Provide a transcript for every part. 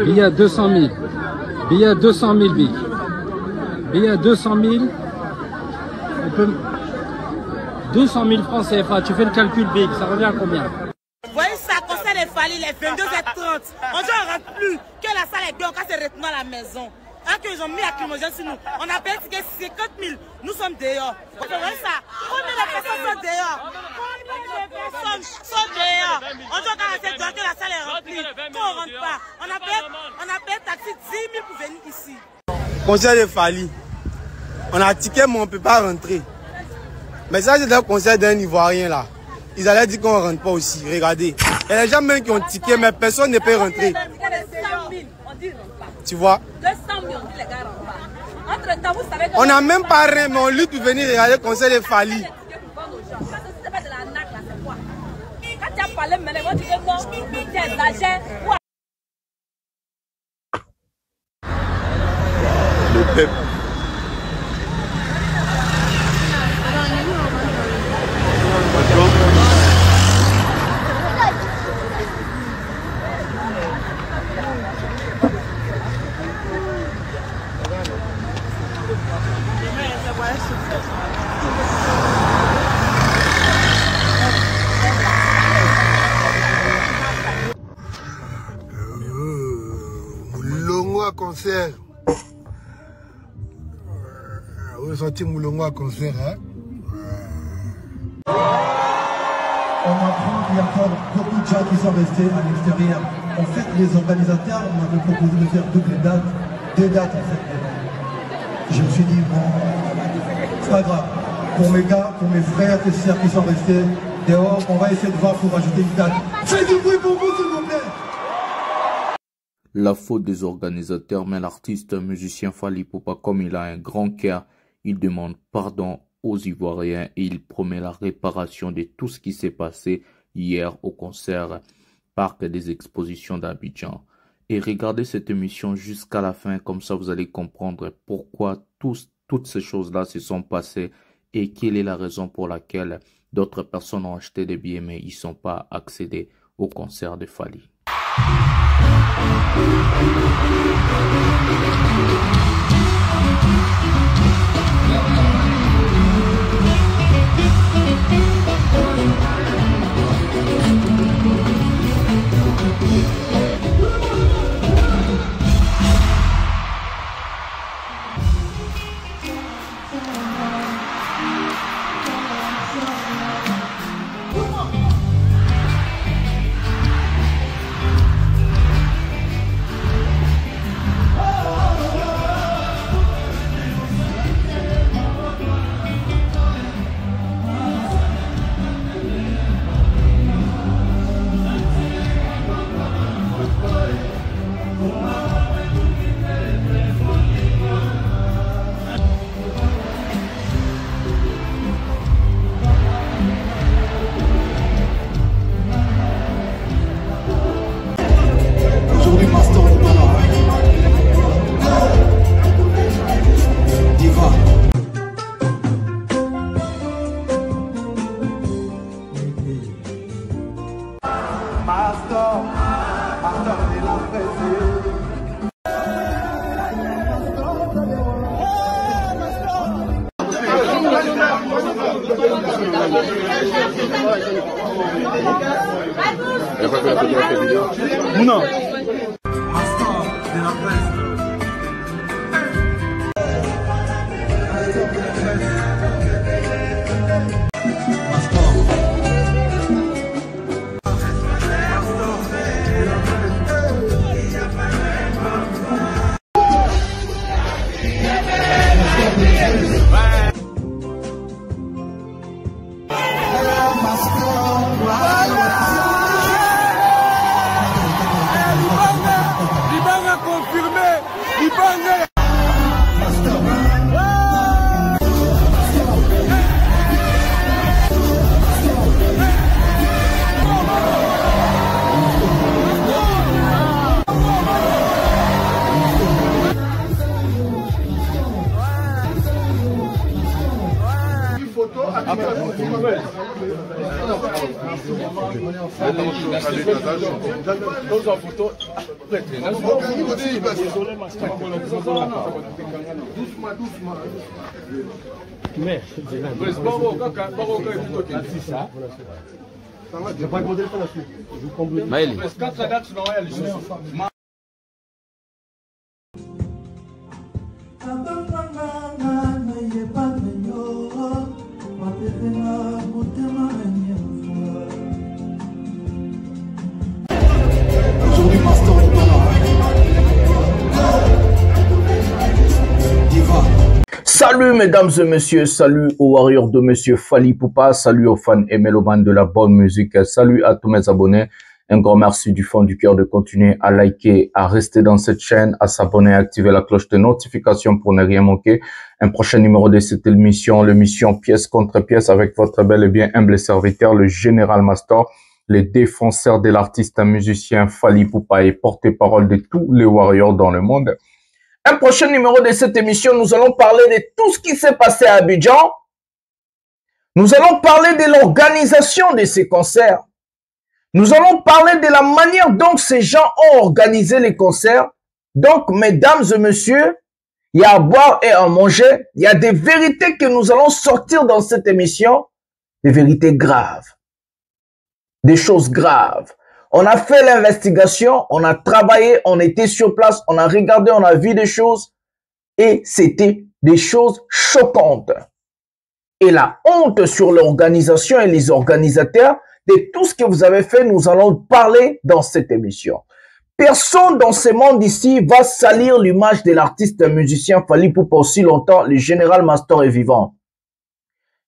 Billet à 200 000. Billet à 200 000, Big. Billet à 200 000. On peut... 200 000 francs CFA. Tu fais le calcul, Big. Ça revient à combien? Vous voyez, ça concerne les Fally, les 22h30. On ne rentre plus. Que la salle est bien, on va se retourner à la maison. Hein, qu'ils ont mis lacrymogène sur nous. On a payé 50 000. Nous sommes dehors. Vous voyez ça? Combien de personnes sont dehors? Combien de personnes sont dehors? On doit garantir que la salle est remplie. Qu'on ne rentre pas. On a payé taxi 10 000 pour venir ici. Concert de Fally. On a ticket, mais on ne peut pas rentrer. Mais ça, c'est le concert d'un Ivoirien là. Ils allaient dire qu'on ne rentre pas aussi. Regardez. Il y a des gens même qui ont ticket, mais personne ne peut rentrer. Tu vois? 200 000, on dit les gars rentrent pas. Entre-temps, vous savez que... On n'a même pas rien, mais on lutte pour venir regarder le concert de Fally. C'est pas de la naque là, c'est quoi? Quand tu as parlé, mais ils vont dire que non, tu exagères. Le peuple. Moulongo à concert. Vous avez senti Moulongo à concert, hein? On apprend qu'il y a encore beaucoup de gens qui sont restés à l'extérieur. En fait, les organisateurs m'avaient proposé de faire double date, 2 dates en fait. Je me suis dit, bon, c'est pas grave. Pour mes gars, pour mes frères et sœurs qui sont restés dehors, on va essayer de voir pour ajouter une date. Faites du bruit pour vous, s'il vous plaît. La faute des organisateurs, mais l'artiste musicien Fally Ipupa, comme il a un grand cœur, il demande pardon aux Ivoiriens et il promet la réparation de tout ce qui s'est passé hier au concert Parc des Expositions d'Abidjan. Et regardez cette émission jusqu'à la fin, comme ça vous allez comprendre pourquoi toutes ces choses-là se sont passées et quelle est la raison pour laquelle d'autres personnes ont acheté des billets mais ils ne sont pas accédés au concert de Fally. Non. Mastor, Aujourd'hui, Master Diva. Salut mesdames et messieurs, salut aux warriors de monsieur Fally Ipupa, salut aux fans et mélomanes de la bonne musique, salut à tous mes abonnés. Un grand merci du fond du cœur de continuer à liker, à rester dans cette chaîne, à s'abonner, à activer la cloche de notification pour ne rien manquer. Un prochain numéro de cette émission, l'émission pièce contre pièce avec votre bel et bien humble serviteur, le Général Master, le défenseur de l'artiste musicien Fally Ipupa et porte-parole de tous les warriors dans le monde. Un prochain numéro de cette émission, nous allons parler de tout ce qui s'est passé à Abidjan. Nous allons parler de l'organisation de ces concerts. Nous allons parler de la manière dont ces gens ont organisé les concerts. Donc, mesdames et messieurs, il y a à boire et à manger. Il y a des vérités que nous allons sortir dans cette émission. Des vérités graves. Des choses graves. On a fait l'investigation, on a travaillé, on était sur place, on a regardé, on a vu des choses. Et c'était des choses choquantes. Et la honte sur l'organisation et les organisateurs de tout ce que vous avez fait, nous allons parler dans cette émission. Personne dans ce monde ici va salir l'image de l'artiste musicien Fally Ipupa aussi longtemps le Général Master est vivant.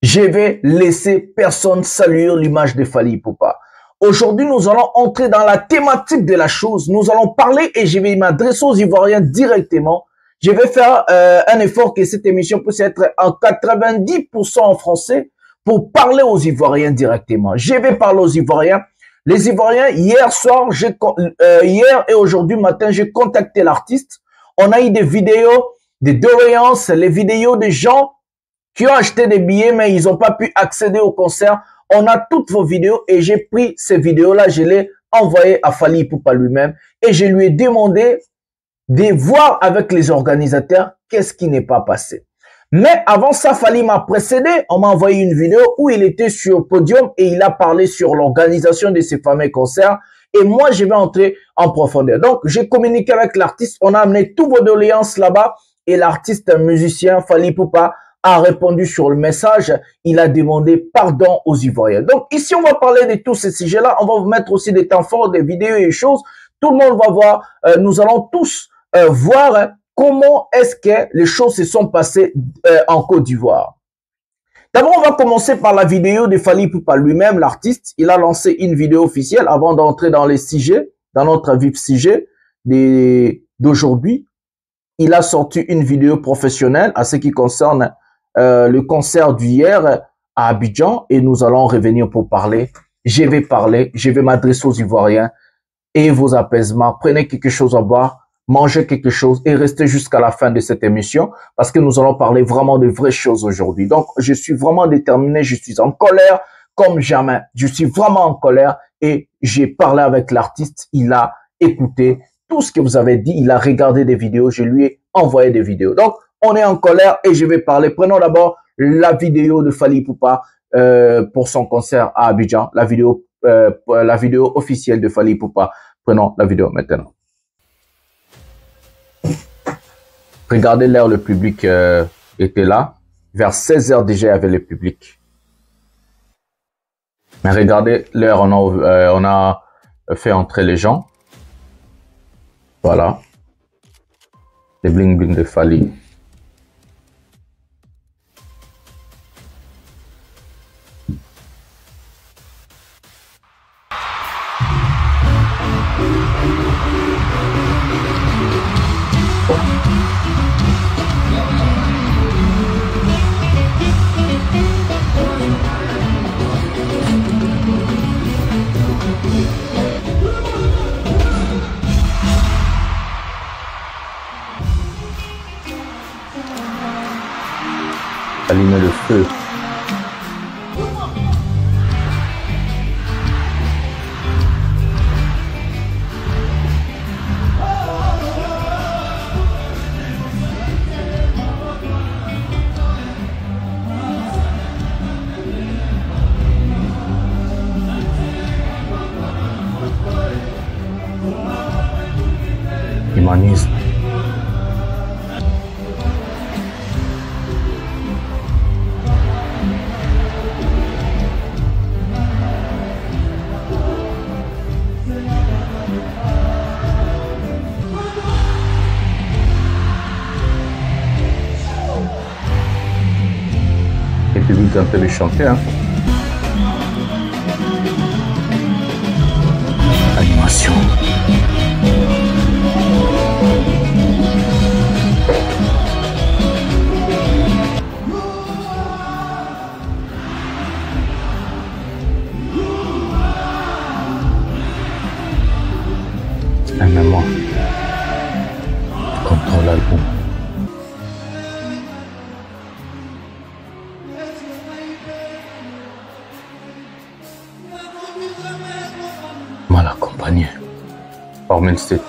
Je vais laisser personne salir l'image de Fally Ipupa. Aujourd'hui, nous allons entrer dans la thématique de la chose. Nous allons parler et je vais m'adresser aux Ivoiriens directement. Je vais faire un effort que cette émission puisse être en 90% en français pour parler aux Ivoiriens directement. Je vais parler aux Ivoiriens. Les Ivoiriens, hier soir, hier et aujourd'hui matin, j'ai contacté l'artiste. On a eu des vidéos, des doléances, les vidéos des gens qui ont acheté des billets, mais ils n'ont pas pu accéder au concert. On a toutes vos vidéos et j'ai pris ces vidéos-là, je les envoyées à Fally Ipupa lui-même et je lui ai demandé de voir avec les organisateurs qu'est-ce qui n'est pas passé. Mais avant ça, Fally m'a précédé. On m'a envoyé une vidéo où il était sur le podium et il a parlé sur l'organisation de ces fameux concerts. Et moi, je vais entrer en profondeur. Donc, j'ai communiqué avec l'artiste. On a amené tous vos doléances là-bas. Et l'artiste musicien Fally Ipupa a répondu sur le message. Il a demandé pardon aux Ivoiriens. Donc, ici, on va parler de tous ces sujets-là. On va vous mettre aussi des temps forts, des vidéos et des choses. Tout le monde va voir. Nous allons tous voir comment est-ce que les choses se sont passées en Côte d'Ivoire. D'abord, on va commencer par la vidéo de Fally Ipupa lui-même, l'artiste. Il a lancé une vidéo officielle avant d'entrer dans les sujets, dans notre vif sujet d'aujourd'hui. Il a sorti une vidéo professionnelle à ce qui concerne le concert d'hier à Abidjan et nous allons revenir pour parler. Je vais m'adresser aux Ivoiriens et vos apaisements. Prenez quelque chose à boire. Mangez quelque chose et restez jusqu'à la fin de cette émission parce que nous allons parler vraiment de vraies choses aujourd'hui. Donc, je suis vraiment déterminé, je suis en colère comme jamais. Je suis vraiment en colère et j'ai parlé avec l'artiste. Il a écouté tout ce que vous avez dit. Il a regardé des vidéos. Je lui ai envoyé des vidéos. Donc, on est en colère et je vais parler. Prenons d'abord la vidéo de Fally Ipupa pour son concert à Abidjan. La vidéo officielle de Fally Ipupa. Prenons la vidéo maintenant. Regardez l'heure, le public était là. Vers 16 h déjà, il y avait le public. Mais regardez l'heure, on a fait entrer les gens. Voilà. Les bling bling de Fally. Allumer le feu. Humanisme. Et puis vous tentez de chanter, hein. Animation. Aimez-moi. Contrôle l'album. Mal accompagné. Par State.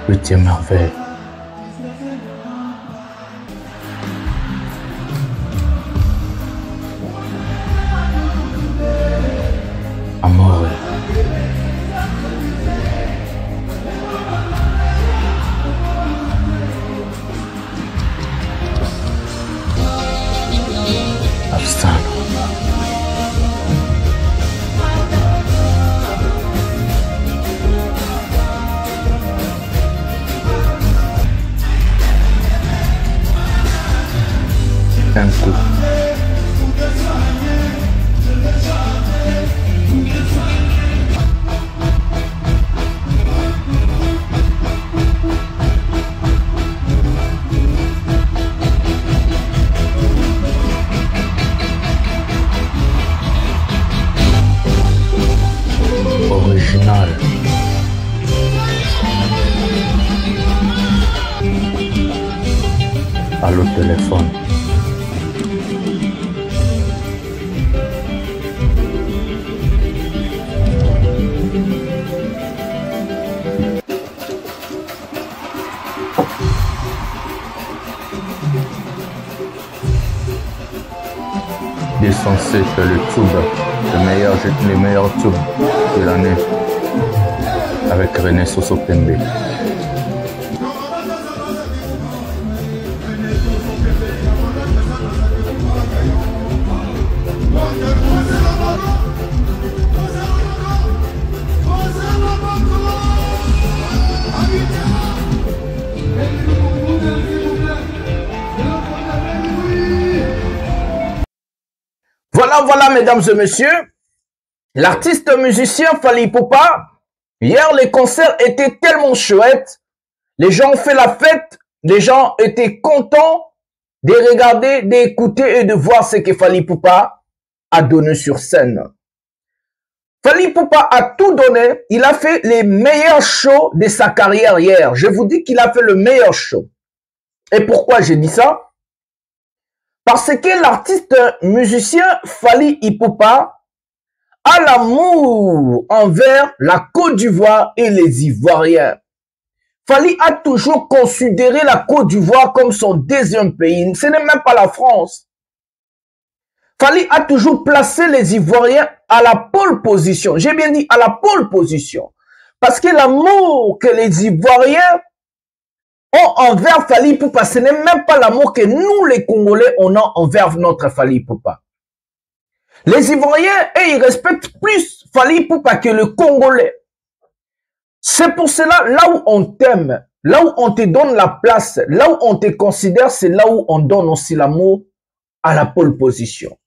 Huitième merveille. Amore. Abstano. Un coup. Original. Allô téléphone. Censé faire le tube, les meilleurs tubes de l'année avec René Sosopembe. Voilà, mesdames et messieurs, l'artiste musicien Fally Ipupa. Hier, les concerts étaient tellement chouettes. Les gens ont fait la fête. Les gens étaient contents de regarder, d'écouter et de voir ce que Fally Ipupa a donné sur scène. Fally Ipupa a tout donné. Il a fait les meilleurs shows de sa carrière hier. Je vous dis qu'il a fait le meilleur show. Et pourquoi j'ai dit ça? Parce que l'artiste musicien Fally Ipupa a l'amour envers la Côte d'Ivoire et les Ivoiriens. Fally a toujours considéré la Côte d'Ivoire comme son deuxième pays. Ce n'est même pas la France. Fally a toujours placé les Ivoiriens à la pole position. J'ai bien dit à la pole position. Parce que l'amour que les Ivoiriens ont envers Fally Ipupa, ce n'est même pas l'amour que nous, les Congolais, on a envers notre Fally Ipupa. Les Ivoiriens, ils respectent plus Fally Ipupa que le Congolais. C'est pour cela, là où on t'aime, là où on te donne la place, là où on te considère, c'est là où on donne aussi l'amour à la pole position.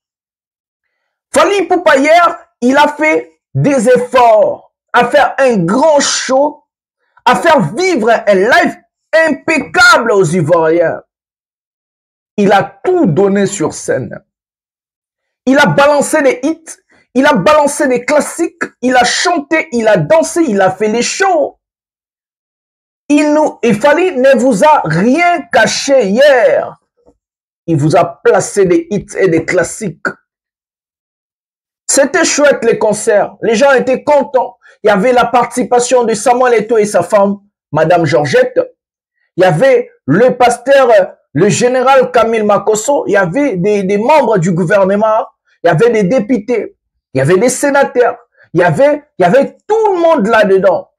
Fally Ipupa hier, il a fait des efforts à faire un grand show, à faire vivre un live impeccable aux Ivoiriens. Il a tout donné sur scène. Il a balancé des hits, il a balancé des classiques, il a chanté, il a dansé, il a fait les shows. Et Fally ne vous a rien caché hier. il vous a placé des hits et des classiques. C'était chouette les concerts, les gens étaient contents. Il y avait la participation de Samuel Eto'o et sa femme, Madame Georgette. Il y avait le pasteur, le général Camille Makosso. Il y avait des membres du gouvernement. Il y avait des députés. Il y avait des sénateurs. Il y avait tout le monde là-dedans.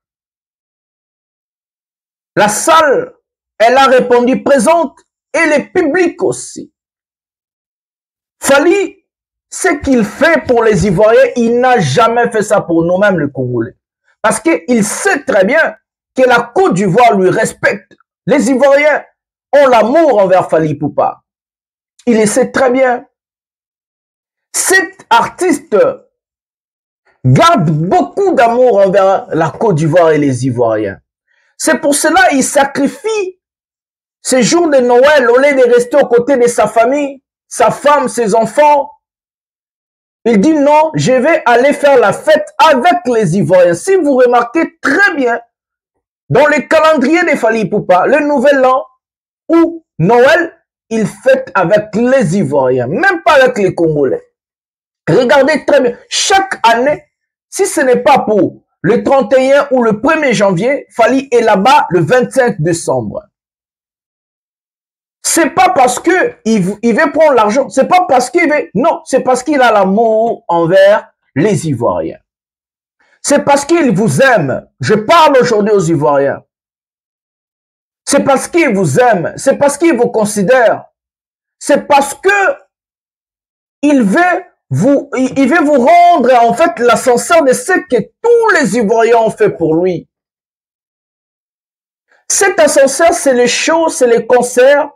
La salle, elle a répondu présente et le public aussi. Fally, ce qu'il fait pour les Ivoiriens, il n'a jamais fait ça pour nous-mêmes, les Congolais. Parce qu'il sait très bien que la Côte d'Ivoire lui respecte. Les Ivoiriens ont l'amour envers Fally Ipupa. Il le sait très bien. Cet artiste garde beaucoup d'amour envers la Côte d'Ivoire et les Ivoiriens. C'est pour cela qu'il sacrifie ces jours de Noël au lieu de rester aux côtés de sa famille, sa femme, ses enfants. Il dit non, je vais aller faire la fête avec les Ivoiriens. Si vous remarquez très bien, dans le calendrier de Fally Ipupa, le nouvel an ou Noël, il fête avec les Ivoiriens, même pas avec les Congolais. Regardez très bien, chaque année, si ce n'est pas pour le 31 ou le 1er janvier, Fally est là-bas le 25 décembre. C'est pas parce que il veut prendre l'argent, c'est pas parce qu'il veut, non, c'est parce qu'il a l'amour envers les Ivoiriens. C'est parce qu'il vous aime. Je parle aujourd'hui aux Ivoiriens. C'est parce qu'il vous aime, c'est parce qu'il vous considère. C'est parce que il veut vous rendre en fait l'ascenseur de ce que tous les Ivoiriens ont fait pour lui. Cet ascenseur, c'est les shows, c'est les concerts.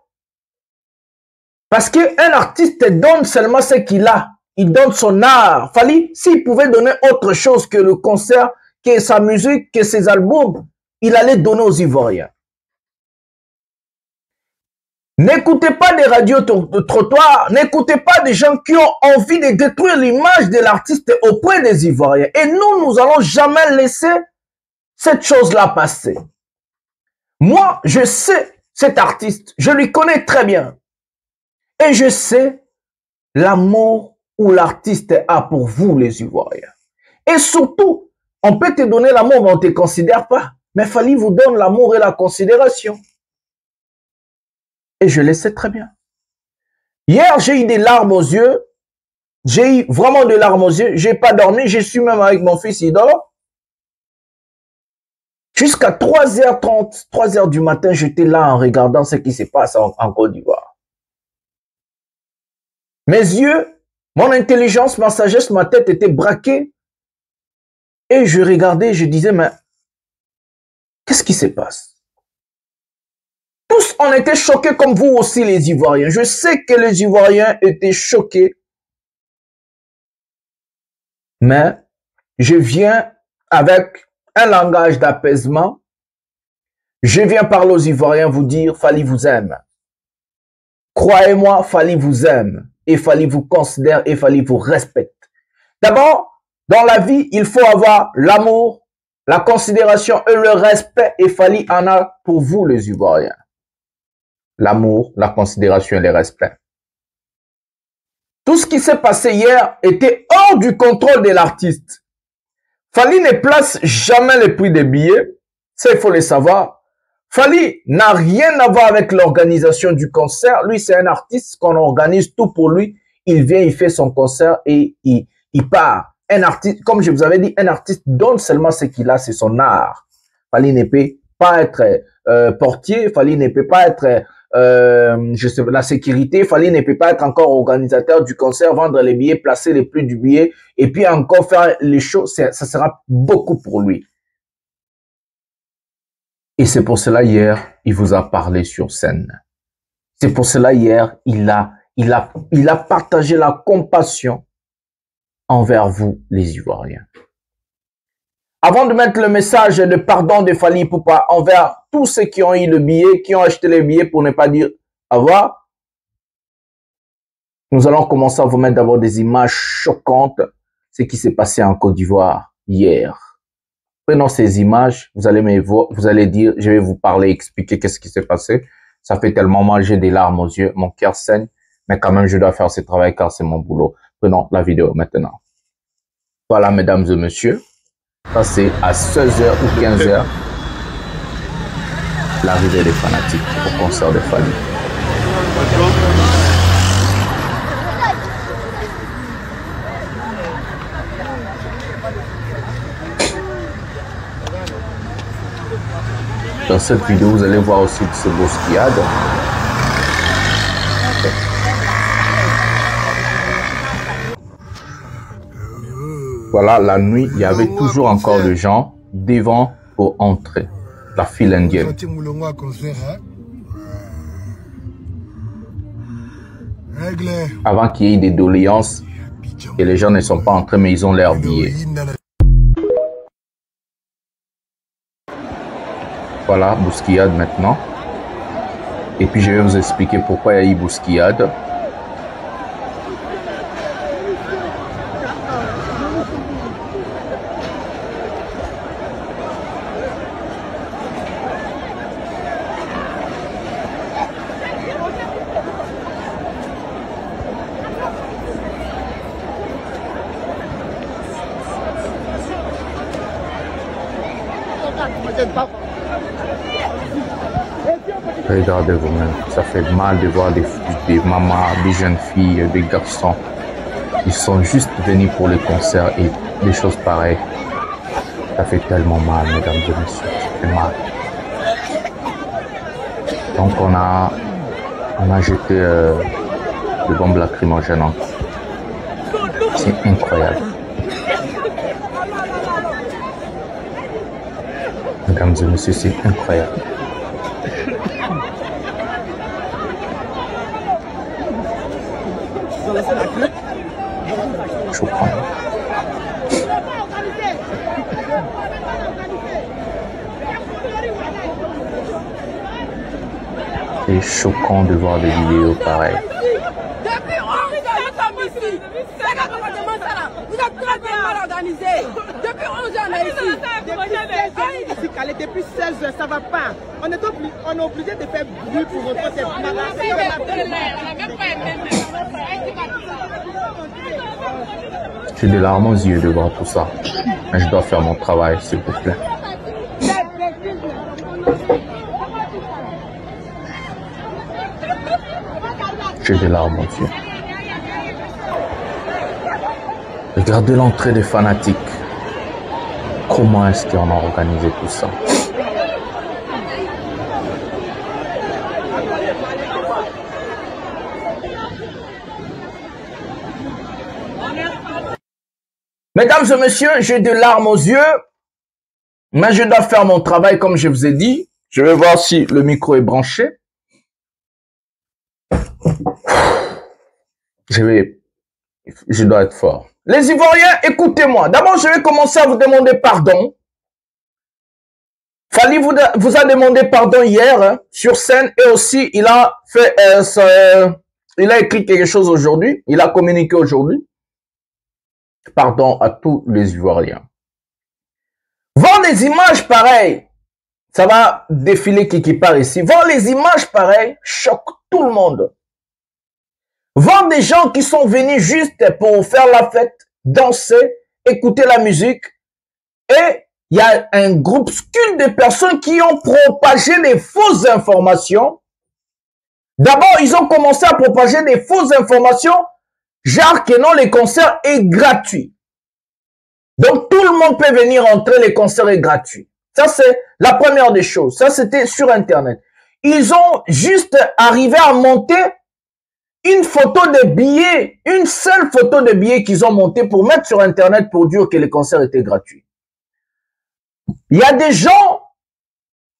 Parce qu'un artiste donne seulement ce qu'il a. Il donne son art. Fally, s'il pouvait donner autre chose que le concert, que sa musique, que ses albums, il allait donner aux Ivoiriens. N'écoutez pas des radios de trottoir, n'écoutez pas des gens qui ont envie de détruire l'image de l'artiste auprès des Ivoiriens. Et nous allons jamais laisser cette chose-là passer. Moi, je sais cet artiste, je lui connais très bien. Et je sais l'amour où l'artiste a pour vous, les Ivoiriens. Et surtout, on peut te donner l'amour, mais on ne te considère pas. Mais Fally vous donne l'amour et la considération. Et je le sais très bien. Hier, j'ai eu des larmes aux yeux. J'ai eu vraiment des larmes aux yeux. J'ai pas dormi. Je suis même avec mon fils, il dort. Jusqu'à 3h30, 3h du matin, j'étais là en regardant ce qui se passe en Côte d'Ivoire. Mes yeux, mon intelligence, ma sagesse, ma tête étaient braquées. Et je regardais, je disais, mais qu'est-ce qui se passe? Tous, on était choqués comme vous aussi, les Ivoiriens. Je sais que les Ivoiriens étaient choqués. Mais je viens avec un langage d'apaisement. Je viens parler aux Ivoiriens, vous dire, Fally vous aime. Croyez-moi, Fally vous aime. Et Fally vous considère et Fally vous respecte. D'abord, dans la vie, il faut avoir l'amour, la considération et le respect. Et Fally en a pour vous, les Ivoiriens. L'amour, la considération et le respect. Tout ce qui s'est passé hier était hors du contrôle de l'artiste. Fally ne place jamais le prix des billets. Ça, il faut le savoir. Fally n'a rien à voir avec l'organisation du concert. Lui, c'est un artiste qu'on organise tout pour lui. Il vient, il fait son concert et il part. Un artiste, comme je vous avais dit, un artiste donne seulement ce qu'il a, c'est son art. Fally ne peut pas être portier. Fally ne peut pas être je sais, la sécurité. Fally ne peut pas être encore organisateur du concert, vendre les billets, placer les prix du billet et puis encore faire les shows. Ça sera beaucoup pour lui. Et c'est pour cela hier, il vous a parlé sur scène. C'est pour cela hier, il a partagé la compassion envers vous, les Ivoiriens. Avant de mettre le message de pardon de Fally Ipupa envers tous ceux qui ont eu le billet, qui ont acheté les billets pour ne pas dire au revoir, nous allons commencer à vous mettre d'abord des images choquantes, ce qui s'est passé en Côte d'Ivoire hier. Prenons ces images, vous allez dire, je vais vous parler, expliquer qu'est-ce qui s'est passé. Ça fait tellement mal, j'ai des larmes aux yeux, mon cœur saigne. Mais quand même, je dois faire ce travail car c'est mon boulot. Prenons la vidéo maintenant. Voilà, mesdames et messieurs. Ça, c'est à 16h ou 15h. L'arrivée des fanatiques au concert de Fally. Dans cette vidéo, vous allez voir aussi ce bousculade. Voilà, la nuit, il y avait toujours encore des gens devant pour entrer. La file indienne. Avant qu'il y ait des doléances et les gens ne sont pas entrés, mais ils ont l'air billets. Voilà, bousculade maintenant. Et puis je vais vous expliquer pourquoi il y a eu bousculade. Regardez vous-même, ça fait mal de voir des mamans, des jeunes filles, des garçons. Ils sont juste venus pour le concert et des choses pareilles. Ça fait tellement mal, mesdames et messieurs, ça fait mal. Donc on a jeté des bombes lacrymogènes. C'est incroyable. Mesdames et messieurs, c'est incroyable. Choquant. C'est choquant de voir des vidéos pareilles. Vous êtes très bien mal organisé. Depuis 11 ans, on est ici. Depuis 16 heures, ça va pas. On est obligé de faire bruit pour reporter. J'ai des larmes aux yeux de voir tout ça. Mais je dois faire mon travail, s'il vous plaît. J'ai des larmes aux yeux. Regardez l'entrée des fanatiques. Comment est-ce qu'on a organisé tout ça? Mesdames et messieurs, j'ai des larmes aux yeux, mais je dois faire mon travail comme je vous ai dit. Je vais voir si le micro est branché. Je dois être fort. Les Ivoiriens, écoutez-moi. D'abord, je vais commencer à vous demander pardon. Fally vous a demandé pardon hier hein, sur scène et aussi il a fait, il a écrit quelque chose aujourd'hui. Il a communiqué aujourd'hui. Pardon à tous les Ivoiriens. Voir des images pareilles, ça va défiler qui part ici. Voir les images pareilles choque tout le monde. Voir des gens qui sont venus juste pour faire la fête, danser, écouter la musique. Et il y a un groupuscule de personnes qui ont propagé des fausses informations. D'abord, ils ont commencé à propager des fausses informations, genre que non, les concerts est gratuit. Donc, tout le monde peut venir entrer, les concerts est gratuit. Ça, c'est la première des choses. Ça, c'était sur Internet. Ils ont juste arrivé à monter une photo de billets, une seule photo de billets qu'ils ont monté pour mettre sur Internet pour dire que les concerts étaient gratuits. Il y a des gens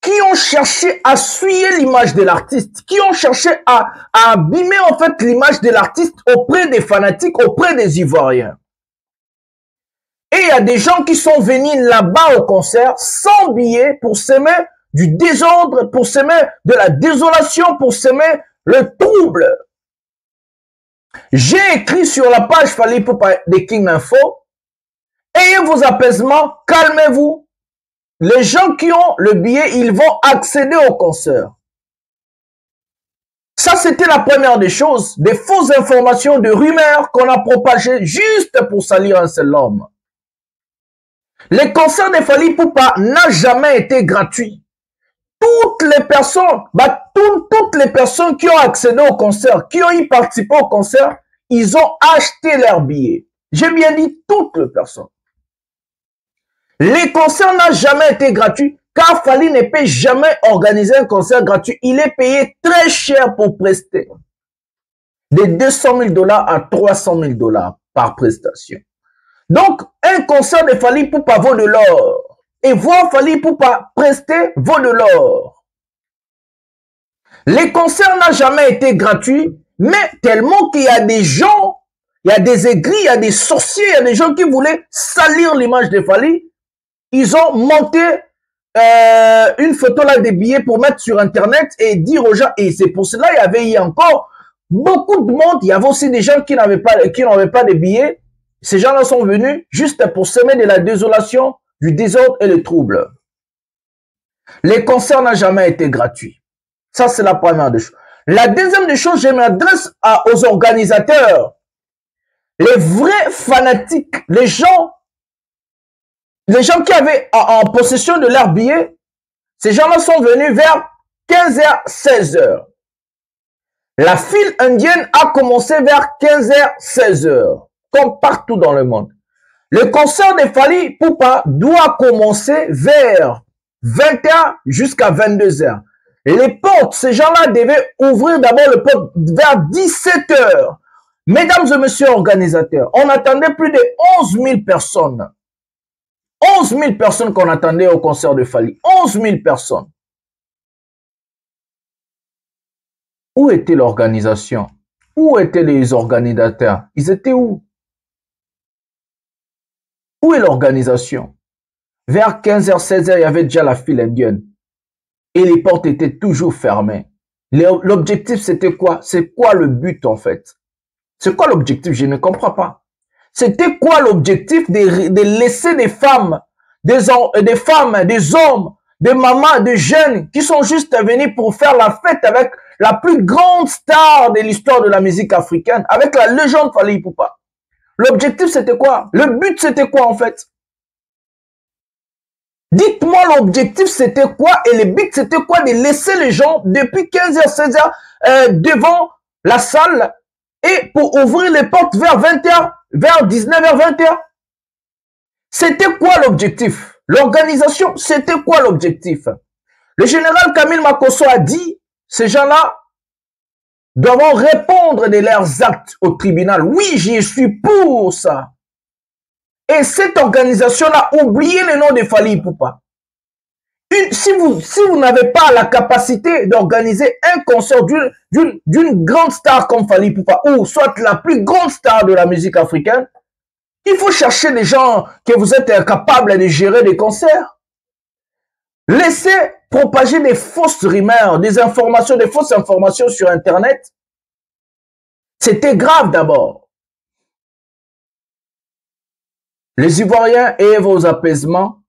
qui ont cherché à souiller l'image de l'artiste, qui ont cherché à abîmer en fait l'image de l'artiste auprès des fanatiques, auprès des Ivoiriens. Et il y a des gens qui sont venus là-bas au concert sans billets pour semer du désordre, pour semer de la désolation, pour semer le trouble. J'ai écrit sur la page Fally Ipupa de King Info, ayez vos apaisements, calmez-vous. Les gens qui ont le billet, ils vont accéder au concert. Ça, Ça, c'était la première des choses. Des fausses informations, de rumeurs qu'on a propagées juste pour salir un seul homme. Les concerts de Fally Ipupa n'a jamais été gratuit. Toutes les personnes qui ont accédé au concert, qui ont y participé au concert, ils ont acheté leurs billets. J'ai bien dit toutes les personnes. Les concerts n'ont jamais été gratuits, car Fally ne peut jamais organiser un concert gratuit. Il est payé très cher pour prester. De 200 000 $ à 300 000 $ par prestation. Donc, un concert de Fally Ipupa vaut de l'or. Et voir Fally Ipupa prester vaut de l'or. Les concerts n'ont jamais été gratuits, mais tellement qu'il y a des gens, il y a des aigris, il y a des sorciers, il y a des gens qui voulaient salir l'image de Fally. Ils ont monté une photo là des billets pour mettre sur Internet et dire aux gens, et c'est pour cela il y avait encore beaucoup de monde. Il y avait aussi des gens qui n'avaient pas de billets. Ces gens-là sont venus juste pour semer de la désolation, du désordre et le trouble. Les concerts n'ont jamais été gratuits. Ça, c'est la première des choses. La deuxième des choses, je m'adresse aux organisateurs. Les vrais fanatiques, les gens qui avaient en possession de leurs billets, ces gens-là sont venus vers 15h, 16h. La file indienne a commencé vers 15h, 16h, comme partout dans le monde. Le concert de Fally Ipupa doit commencer vers 20h jusqu'à 22h. Et les portes, ces gens-là devaient ouvrir d'abord les portes vers 17h. Mesdames et messieurs organisateurs, on attendait plus de 11 000 personnes. 11 000 personnes qu'on attendait au concert de Fally. 11 000 personnes. Où était l'organisation? Où étaient les organisateurs? Ils étaient où? Où est l'organisation? Vers 15h, 16h, il y avait déjà la file indienne. Et les portes étaient toujours fermées. L'objectif, c'était quoi? C'est quoi le but, en fait? C'est quoi l'objectif? Je ne comprends pas. C'était quoi l'objectif de laisser des femmes, des hommes, des mamans, des jeunes qui sont juste venus pour faire la fête avec la plus grande star de l'histoire de la musique africaine, avec la légende Fally Ipupa? L'objectif, c'était quoi? Le but, c'était quoi, en fait? Dites-moi l'objectif, c'était quoi? Et le but, c'était quoi? De laisser les gens depuis 15h, 16h devant la salle et pour ouvrir les portes vers 20h, vers 19h, 20h. C'était quoi l'objectif? L'organisation, c'était quoi l'objectif? Le général Camille Makosso a dit, ces gens-là doivent répondre de leurs actes au tribunal. Oui, j'y suis pour ça. Et cette organisation-là, oubliez le nom de Fally Ipupa. Si vous n'avez pas la capacité d'organiser un concert d'une grande star comme Fally Ipupa, ou soit la plus grande star de la musique africaine, il faut chercher des gens que vous êtes capables de gérer des concerts. Laissez propager des fausses rumeurs, des fausses informations sur Internet. C'était grave d'abord. Les Ivoiriens et vos apaisements,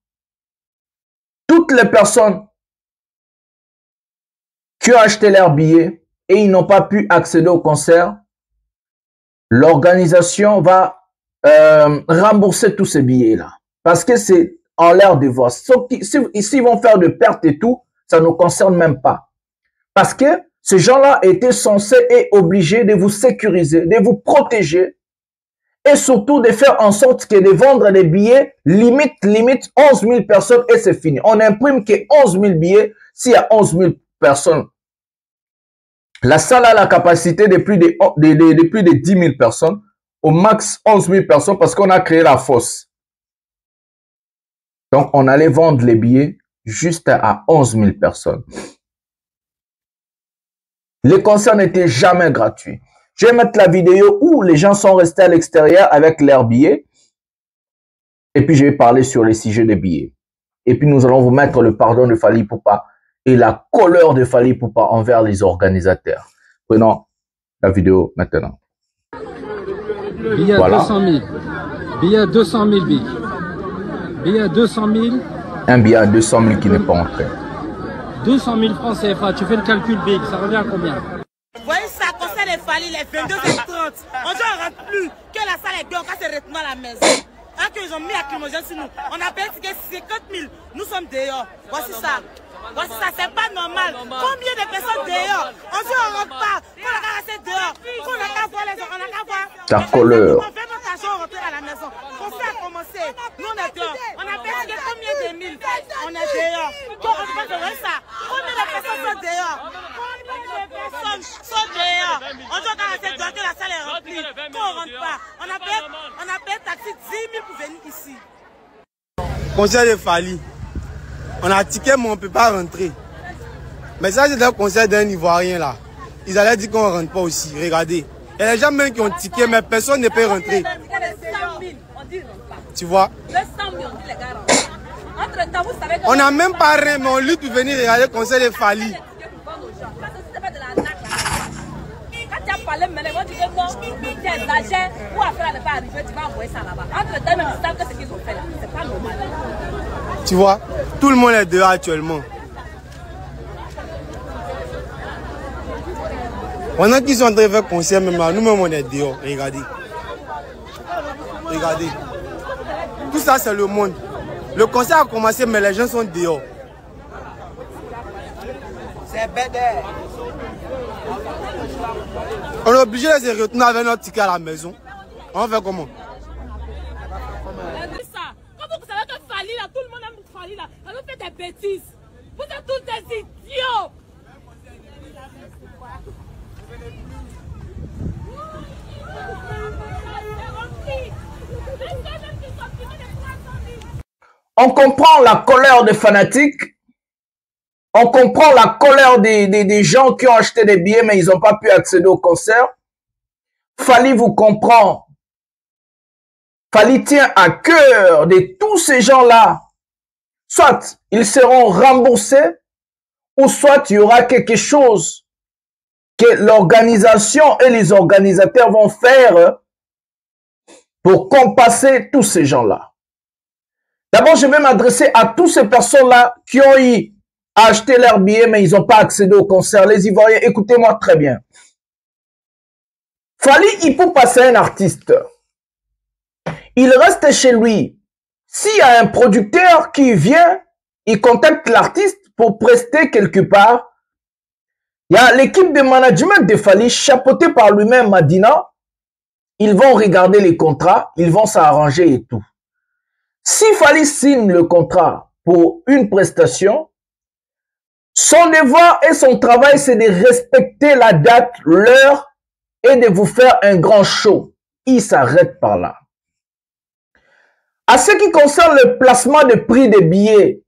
toutes les personnes qui ont acheté leurs billets et ils n'ont pas pu accéder au concert, l'organisation va rembourser tous ces billets-là. Parce que c'est en l'air de voir. S'ils vont faire de pertes et tout, ça ne nous concerne même pas. Parce que ces gens-là étaient censés et obligés de vous sécuriser, de vous protéger, et surtout de faire en sorte que de vendre des billets, limite 11 000 personnes et c'est fini. On imprime que 11 000 billets, s'il y a 11 000 personnes. La salle a la capacité de plus de 10 000 personnes, au max 11 000 personnes parce qu'on a créé la fosse. Donc on allait vendre les billets juste à 11 000 personnes. Les concerts n'étaient jamais gratuits. Je vais mettre la vidéo où les gens sont restés à l'extérieur avec leurs billets. Et puis, je vais parler sur les sujets des billets. Et puis, nous allons vous mettre le pardon de Fally Ipupa et la colère de Fally Ipupa envers les organisateurs. Prenons la vidéo maintenant. Billet à 200 000. Billet à 200 000 billes. Billet à 200 000. Un billet à 200 000 qui n'est pas entré. 200 000 francs CFA. Tu fais le calcul big. Ça revient à combien? Vous voyez Fali, les 22h30. On ne rentre plus. Que la salle est bien, on va se retourner à la maison. Quand ils ont mis la lacrymogène sur nous, on a payé 50 000. Nous sommes dehors. Voici ça. Voici ça, c'est pas normal. Combien de personnes dehors? On ne rentre pas. On a qu'à rester dehors. On a qu'à voir les gens. On a qu'à voir. Ta couleur. On fait notre argent, on rentre à la maison. On fait commencer. Nous, on est dehors. On a payé combien de mille? On est dehors. On va faire ça. Combien de personnes sont dehors? Combien de personnes sont dehors? On doit rester dehors que la salle est remplie. Qu'on ne rentre pas. On a payé taxi 10 000 pour venir ici. Conseil de Fali. On a ticket, mais on ne peut pas rentrer. Mais ça, c'est un conseil d'un Ivoirien là. Ils allaient dire qu'on ne rentre pas aussi. Regardez. Il y a des gens même qui ont ticket, mais personne ne peut rentrer. Tu vois? On n'a même pas rien, mais on lutte pour venir regarder le conseil de Fali. Quand tu as parlé maintenant, ils vont dire que non, tu exagères, pour affaire ne pas arriver, tu vas envoyer ça là-bas. Entre temps, ils savent que ce qu'ils ont fait là, c'est pas normal. Tu vois, tout le monde est dehors actuellement. Pendant qu'ils sont en train de faire concert, même là, nous-mêmes on est dehors. Regardez. Regardez. Tout ça, c'est le monde. Le concert a commencé, mais les gens sont dehors. C'est bête. On est obligé de se retourner avec notre ticket à la maison. On fait comment? Comment vous savez que Fali là, tout le monde aime Fali là, ça nous fait des bêtises. Vous êtes tous des idiots. On comprend la colère des fanatiques. On comprend la colère des gens qui ont acheté des billets mais ils n'ont pas pu accéder au concert. Fali vous comprend. Fali tient à cœur de tous ces gens-là. Soit ils seront remboursés ou soit il y aura quelque chose que l'organisation et les organisateurs vont faire pour compenser tous ces gens-là. D'abord, je vais m'adresser à toutes ces personnes-là qui ont eu à acheter leurs billets mais ils n'ont pas accédé au concert. Les Ivoiriens, écoutez-moi très bien. Fali Ipupa, c'est un artiste. Il reste chez lui. S'il y a un producteur qui vient, il contacte l'artiste pour prester quelque part. Il y a l'équipe de management de Fali, chapeautée par lui-même, Madina. Ils vont regarder les contrats, ils vont s'arranger et tout. Si Fali signe le contrat pour une prestation, son devoir et son travail, c'est de respecter la date, l'heure et de vous faire un grand show. Il s'arrête par là. À ce qui concerne le placement de prix des billets,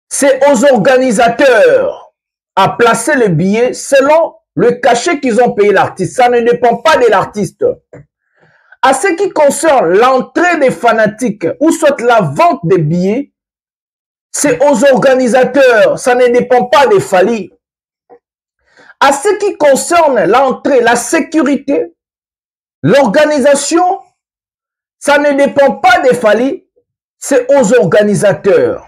c'est aux organisateurs à placer le billet selon le cachet qu'ils ont payé l'artiste. Ça ne dépend pas de l'artiste. À ce qui concerne l'entrée des fanatiques ou soit la vente des billets, c'est aux organisateurs. Ça ne dépend pas des Fali. À ce qui concerne l'entrée, la sécurité, l'organisation, ça ne dépend pas des Fali, c'est aux organisateurs.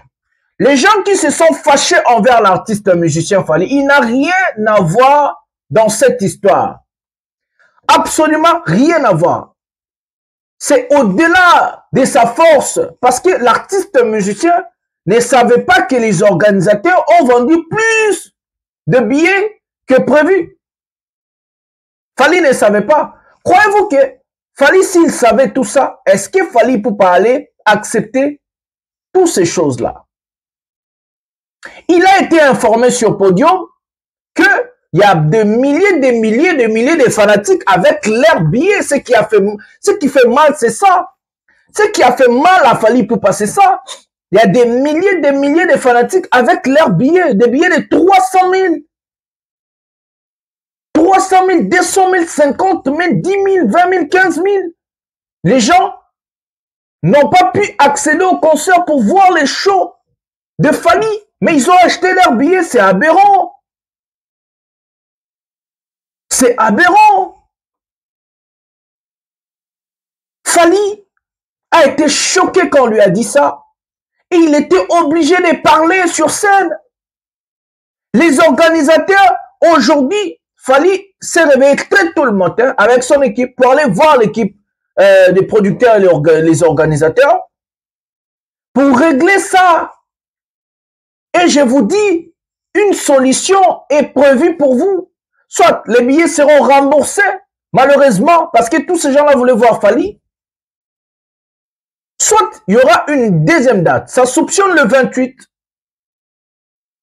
Les gens qui se sont fâchés envers l'artiste musicien Fali, il n'a rien à voir dans cette histoire. Absolument rien à voir. C'est au-delà de sa force, parce que l'artiste musicien ne savait pas que les organisateurs ont vendu plus de billets que prévu. Fali ne savait pas. Croyez-vous que Fali, s'il savait tout ça, est-ce que Fali peut pas aller accepter toutes ces choses-là? Il a été informé sur Podium qu'il y a des milliers de fanatiques avec leurs billets. Ce qui fait mal, c'est ça. Ce qui a fait mal à Fali pour passer ça. Il y a des milliers de fanatiques avec leurs billets. Des billets de 300 000. 300 000, 200 000, 50 000, 10 000, 20 000, 15 000. Les gens n'ont pas pu accéder au concert pour voir les shows de Fali. Mais ils ont acheté leurs billets. C'est aberrant. C'est aberrant. Fali a été choqué quand on lui a dit ça. Et il était obligé de parler sur scène. Les organisateurs, aujourd'hui, Fally s'est réveillé très tôt le matin avec son équipe pour aller voir l'équipe des producteurs et les organisateurs pour régler ça. Et je vous dis, une solution est prévue pour vous. Soit les billets seront remboursés, malheureusement, parce que tous ces gens-là voulaient voir Fally. Soit il y aura une deuxième date. Ça soupçonne le 28.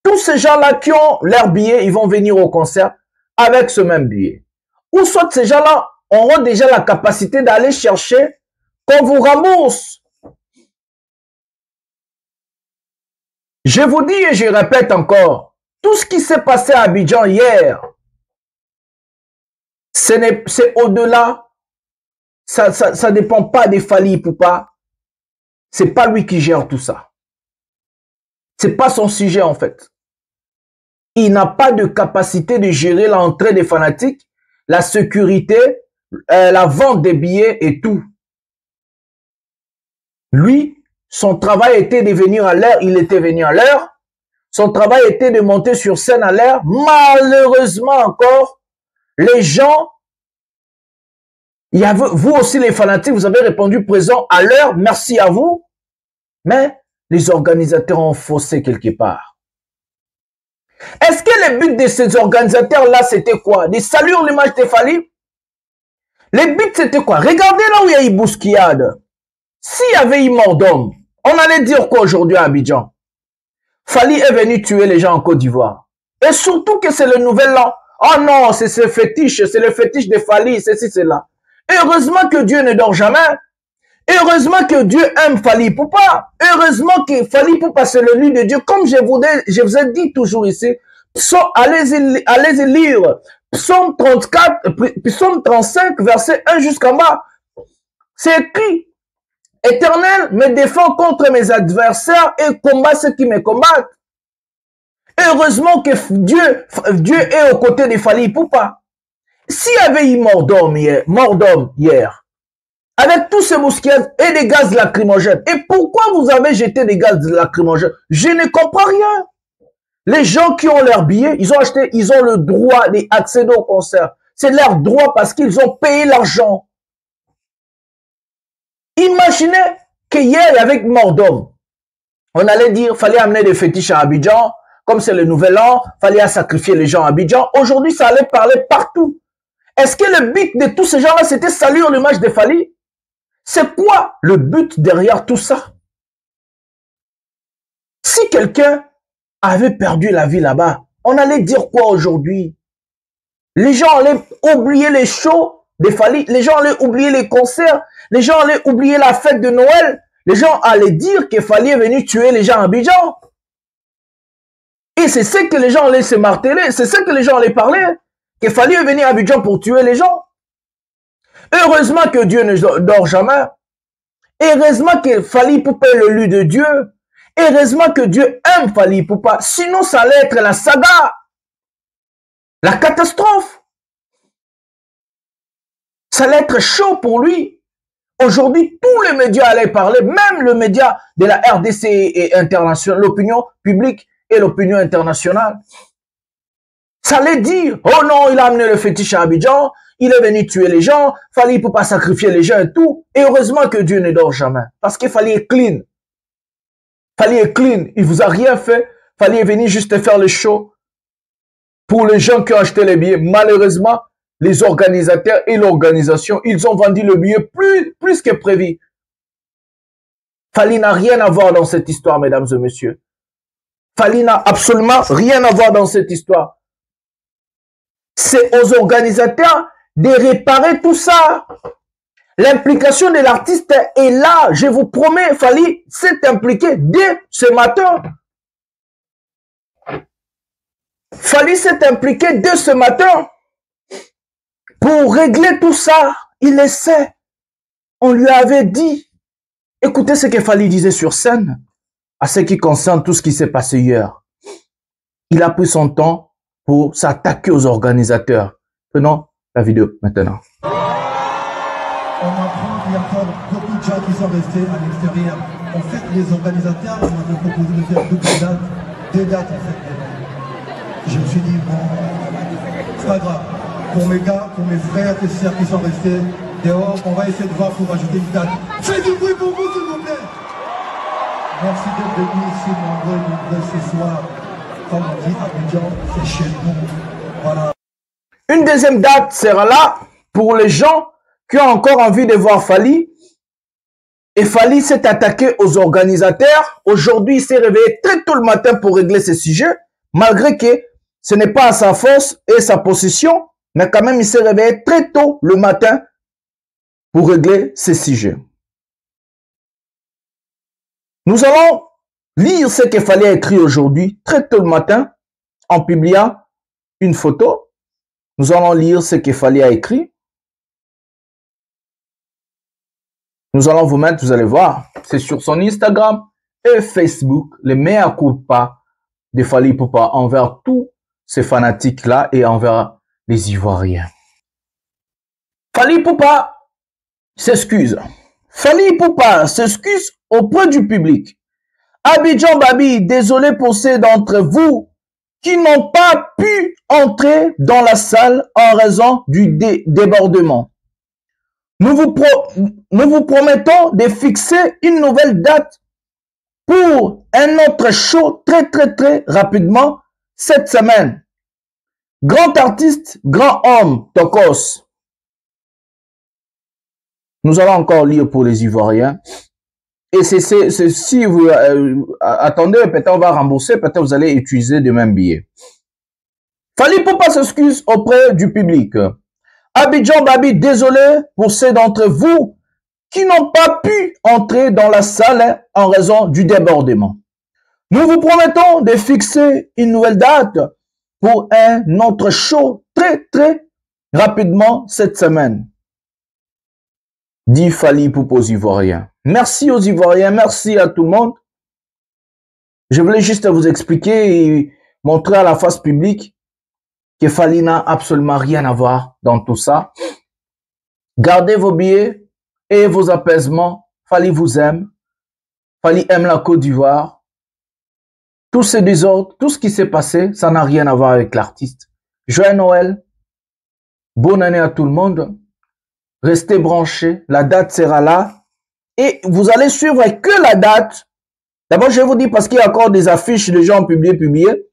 Tous ces gens-là qui ont leur billet, ils vont venir au concert avec ce même billet. Ou soit ces gens-là auront déjà la capacité d'aller chercher qu'on vous rembourse. Je vous dis et je répète encore, tout ce qui s'est passé à Abidjan hier, c'est au-delà, ça dépend pas des Fally Ipupa, c'est pas lui qui gère tout ça. C'est pas son sujet en fait. Il n'a pas de capacité de gérer l'entrée des fanatiques, la sécurité, la vente des billets et tout. Lui, son travail était de venir à l'heure, il était venu à l'heure. Son travail était de monter sur scène à l'heure. Malheureusement encore, les gens, il y avait, vous aussi les fanatiques, vous avez répondu présent à l'heure, merci à vous. Mais les organisateurs ont faussé quelque part. Est-ce que le but de ces organisateurs-là, c'était quoi? De saluer l'image de Fally? Le but, c'était quoi? Regardez là où il y a eu bousculade. S'il y avait eu mort d'homme, on allait dire quoi aujourd'hui à Abidjan? Fally est venu tuer les gens en Côte d'Ivoire. Et surtout que c'est le nouvel an. Oh non, c'est ce fétiche, c'est le fétiche de Fally, ceci, cela. Et heureusement que Dieu ne dort jamais. Et heureusement que Dieu aime Fally Ipupa. Heureusement que Fally Ipupa, c'est le lit de Dieu. Comme je vous ai dit toujours ici, allez-y lire. Psaume 34, psaume 35, verset 1 jusqu'en bas. C'est écrit. Éternel me défend contre mes adversaires et combat ceux qui me combattent. Et heureusement que Dieu est aux côtés de Fally Ipupa. S'il y avait eu mort d'homme hier, avec tous ces bousculades et des gaz lacrymogènes, et pourquoi vous avez jeté des gaz lacrymogènes? Je ne comprends rien. Les gens qui ont leur billet, ils ont acheté, ils ont le droit d'accéder au concert. C'est leur droit parce qu'ils ont payé l'argent. Imaginez qu'hier, avec mort d'homme, on allait dire, fallait amener des fétiches à Abidjan, comme c'est le nouvel an, fallait sacrifier les gens à Abidjan. Aujourd'hui, ça allait parler partout. Est-ce que le but de tous ces gens-là, c'était saluer l'image de Fally? C'est quoi le but derrière tout ça? Si quelqu'un avait perdu la vie là-bas, on allait dire quoi aujourd'hui? Les gens allaient oublier les shows de Fally, les gens allaient oublier les concerts, les gens allaient oublier la fête de Noël, les gens allaient dire que Fally est venu tuer les gens à Abidjan. Et c'est ce que les gens allaient se marteler, c'est ce que les gens allaient parler, que Fally est venu à Abidjan pour tuer les gens. Heureusement que Dieu ne dort jamais. Heureusement que Fally Ipupa est le lit de Dieu. Heureusement que Dieu aime Fally Ipupa. Sinon, ça allait être la saga. La catastrophe. Ça allait être chaud pour lui. Aujourd'hui, tous les médias allaient parler, même le média de la RDC et internationale, l'opinion publique et l'opinion internationale. Ça allait dire, oh non, il a amené le fétiche à Abidjan, il est venu tuer les gens, Fally Ipupa sacrifier les gens et tout. Et heureusement que Dieu ne dort jamais. Parce qu'il fallait clean. Fally est clean, il vous a rien fait. Fally est venu juste faire le show. Pour les gens qui ont acheté les billets, malheureusement, les organisateurs et l'organisation, ils ont vendu le billet plus que prévu. Fally n'a rien à voir dans cette histoire, mesdames et messieurs. Fally n'a absolument rien à voir dans cette histoire. C'est aux organisateurs de réparer tout ça. L'implication de l'artiste est là. Je vous promets, Fally s'est impliqué dès ce matin. Fally s'est impliqué dès ce matin pour régler tout ça. Il le sait. On lui avait dit. Écoutez ce que Fally disait sur scène à ce qui concerne tout ce qui s'est passé hier. Il a pris son temps pour s'attaquer aux organisateurs. Prenons la vidéo maintenant. On apprend qu'il y a encore beaucoup de gens qui sont restés à l'extérieur. En fait, les organisateurs m'avaient proposé de faire deux dates en fait. Je me suis dit, bon, c'est pas grave. Pour mes gars, pour mes frères et sœurs qui sont restés dehors, on va essayer de voir pour ajouter une date. Faites du bruit pour vous, s'il vous plaît. Merci d'être venus ici, nombreux ce soir. Comme on dit, Abidjan, c'est chez nous. Voilà. Une deuxième date sera là pour les gens qui ont encore envie de voir Fally. Et Fally s'est attaqué aux organisateurs. Aujourd'hui, il s'est réveillé très tôt le matin pour régler ces sujets, malgré que ce n'est pas à sa force et sa position, mais quand même, il s'est réveillé très tôt le matin pour régler ces sujets. Nous allons lire ce que Fally a écrit aujourd'hui, très tôt le matin, en publiant une photo. Nous allons lire ce que Fally a écrit. Nous allons vous mettre, vous allez voir, c'est sur son Instagram et Facebook, le mea culpa de Fally Ipupa envers tous ces fanatiques-là et envers les Ivoiriens. Fally Ipupa s'excuse. Fally Ipupa s'excuse auprès du public. Abidjan Babi, désolé pour ceux d'entre vous qui n'ont pas pu entrer dans la salle en raison du débordement. Nous vous promettons de fixer une nouvelle date pour un autre show très rapidement cette semaine. Grand artiste, grand homme, Tokos. Nous allons encore lire pour les Ivoiriens. Et si vous attendez, peut-être on va rembourser, peut-être vous allez utiliser le même billet. Fally Ipupa s'excuse auprès du public. Abidjan Babi, désolé pour ceux d'entre vous qui n'ont pas pu entrer dans la salle en raison du débordement. Nous vous promettons de fixer une nouvelle date pour un autre show très rapidement cette semaine. Dit Fally Ipupa aux Ivoiriens. Merci aux Ivoiriens, merci à tout le monde. Je voulais juste vous expliquer et montrer à la face publique que Fally n'a absolument rien à voir dans tout ça. Gardez vos billets et vos apaisements. Fally vous aime. Fally aime la Côte d'Ivoire. Tous ces désordres, tout ce qui s'est passé, ça n'a rien à voir avec l'artiste. Joyeux Noël. Bonne année à tout le monde. Restez branchés. La date sera là. Et vous allez suivre que la date. D'abord, je vous dis parce qu'il y a encore des affiches, les gens ont publié.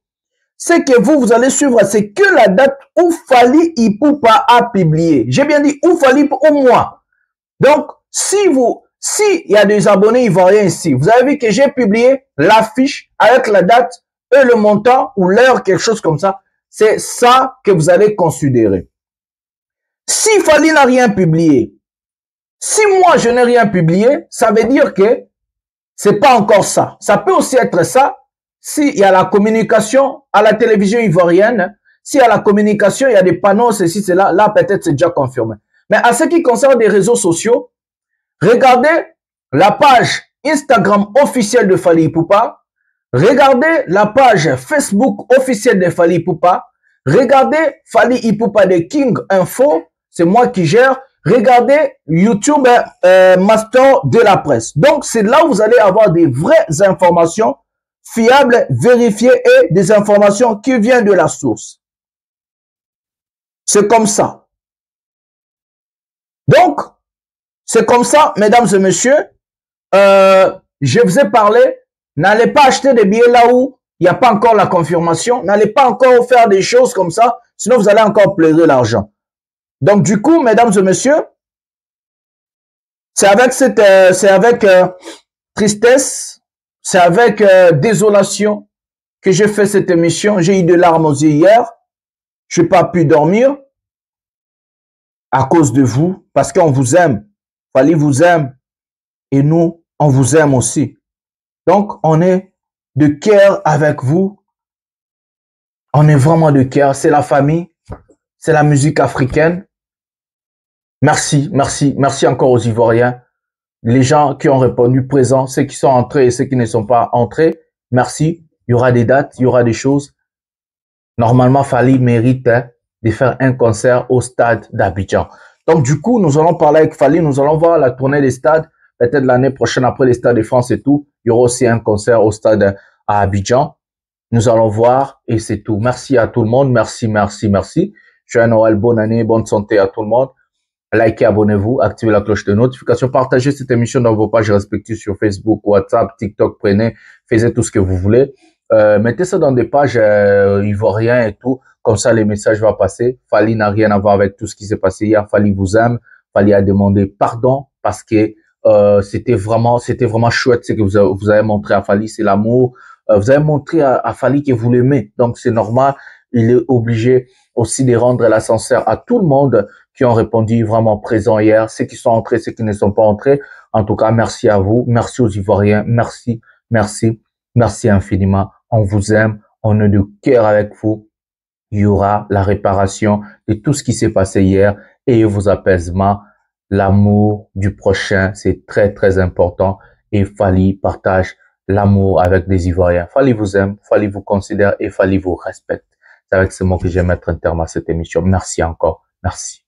C'est que vous allez suivre, c'est que la date où Fally Ipupa a publié. J'ai bien dit où Fally Ipupa, au mois. Donc, si il y a des abonnés ivoiriens ici, vous avez vu que j'ai publié l'affiche avec la date et le montant ou l'heure, quelque chose comme ça. C'est ça que vous allez considérer. Si Fally n'a rien publié, si moi je n'ai rien publié, ça veut dire que c'est pas encore ça. Ça peut aussi être ça. S'il y a la communication à la télévision ivoirienne, s'il y a la communication, il y a des panneaux, ceci, cela, là peut-être c'est déjà confirmé. Mais à ce qui concerne les réseaux sociaux, regardez la page Instagram officielle de Fally Ipupa, regardez la page Facebook officielle de Fally Ipupa, regardez Fally Ipupa de King Info, c'est moi qui gère, regardez YouTube Master de la presse. Donc c'est là où vous allez avoir des vraies informations fiables, vérifiées et des informations qui viennent de la source. C'est comme ça. Donc, c'est comme ça, mesdames et messieurs. Je vous ai parlé. N'allez pas acheter des billets là où il n'y a pas encore la confirmation. N'allez pas encore faire des choses comme ça. Sinon, vous allez encore pleurer l'argent. Donc, du coup, mesdames et messieurs, c'est avec tristesse, c'est avec désolation que j'ai fait cette émission. J'ai eu des larmes aux yeux hier. Je n'ai pas pu dormir à cause de vous, parce qu'on vous aime. Fally vous aime et nous, on vous aime aussi. Donc, on est de cœur avec vous. On est vraiment de cœur. C'est la famille. C'est la musique africaine. Merci, merci, merci encore aux Ivoiriens. Les gens qui ont répondu présents, ceux qui sont entrés et ceux qui ne sont pas entrés, merci. Il y aura des dates, il y aura des choses. Normalement, Fally mérite de faire un concert au stade d'Abidjan. Donc, du coup, nous allons parler avec Fally, nous allons voir la tournée des stades. Peut-être l'année prochaine, après les stades de France et tout, il y aura aussi un concert au stade à Abidjan. Nous allons voir et c'est tout. Merci à tout le monde. Merci, merci, merci. Joyeux Noël, bonne année, bonne santé à tout le monde. Likez, abonnez-vous, activez la cloche de notification, partagez cette émission dans vos pages respectives sur Facebook, WhatsApp, TikTok, prenez, faites tout ce que vous voulez. Mettez ça dans des pages ivoiriens et tout, comme ça les messages vont passer. Fally n'a rien à voir avec tout ce qui s'est passé hier. Fally vous aime. Fally a demandé pardon parce que c'était vraiment chouette ce que vous avez montré à Fally, c'est l'amour. Vous avez montré à Fally que vous l'aimez, donc c'est normal. Il est obligé aussi de rendre l'ascenseur à tout le monde qui ont répondu vraiment présent hier, ceux qui sont entrés, ceux qui ne sont pas entrés. En tout cas, merci à vous, merci aux Ivoiriens, merci infiniment. On vous aime, on est de cœur avec vous. Il y aura la réparation de tout ce qui s'est passé hier et vos apaisements. L'amour du prochain, c'est très, très important. Et Fally partage l'amour avec des Ivoiriens. Fally vous aime, Fally vous considère et Fally vous respecte. C'est avec ce mot que je vais mettre un terme à cette émission. Merci encore. Merci.